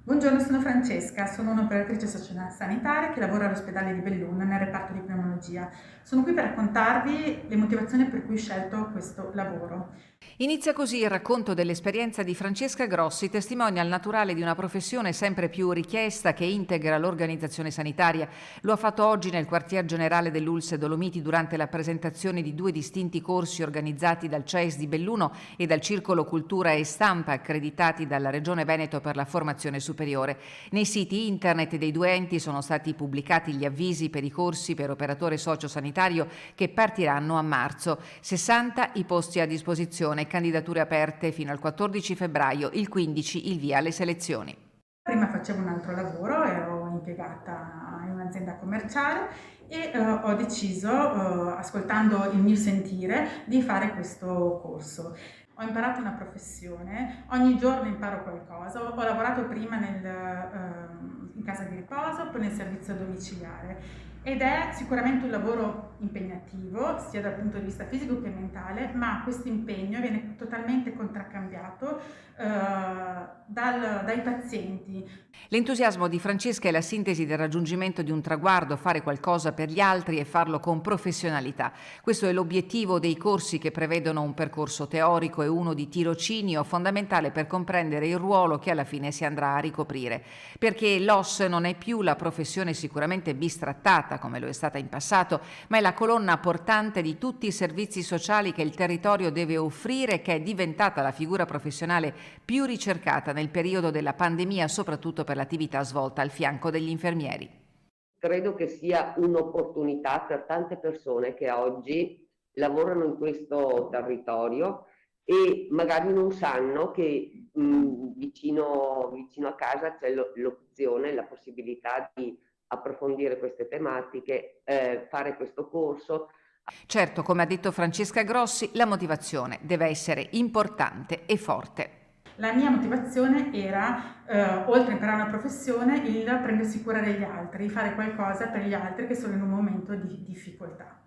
Buongiorno, sono Francesca, sono un'operatrice sociosanitaria che lavora all'ospedale di Belluno nel reparto di pneumologia. Sono qui per raccontarvi le motivazioni per cui ho scelto questo lavoro. Inizia così il racconto dell'esperienza di Francesca Grossi, testimonial naturale di una professione sempre più richiesta che integra l'organizzazione sanitaria. Lo ha fatto oggi nel quartier generale dell'Ulse Dolomiti durante la presentazione di due distinti corsi organizzati dal CES di Belluno e dal Circolo Cultura e Stampa, accreditati dalla Regione Veneto per la formazione superiore. Nei siti internet dei due enti sono stati pubblicati gli avvisi per i corsi per operatore sociosanitario che partiranno a marzo. 60 i posti a disposizione, candidature aperte fino al 14 febbraio, il 15 il via alle selezioni. Prima facevo un altro lavoro, ero impiegata in un'azienda commerciale e ho deciso, ascoltando il mio sentire, di fare questo corso. Ho imparato una professione, ogni giorno imparo qualcosa. Ho lavorato prima in casa di riposo, poi nel servizio domiciliare ed è sicuramente un lavoro impegnativo, sia dal punto di vista fisico che mentale, ma questo impegno viene totalmente contraccambiato dai pazienti. L'entusiasmo di Francesca è la sintesi del raggiungimento di un traguardo, fare qualcosa per gli altri e farlo con professionalità. Questo è l'obiettivo dei corsi che prevedono un percorso teorico e uno di tirocinio fondamentale per comprendere il ruolo che alla fine si andrà a ricoprire. Perché l'OS non è più la professione sicuramente bistrattata come lo è stata in passato, ma è la colonna portante di tutti i servizi sociali che il territorio deve offrire e che è diventata la figura professionale più ricercata nel periodo della pandemia, soprattutto per l'attività svolta al fianco degli infermieri. Credo che sia un'opportunità per tante persone che oggi lavorano in questo territorio e magari non sanno che vicino a casa c'è l'opzione, la possibilità di approfondire queste tematiche, fare questo corso. Certo, come ha detto Francesca Grossi, la motivazione deve essere importante e forte. La mia motivazione era, oltre a imparare una professione, il prendersi cura degli altri, fare qualcosa per gli altri che sono in un momento di difficoltà.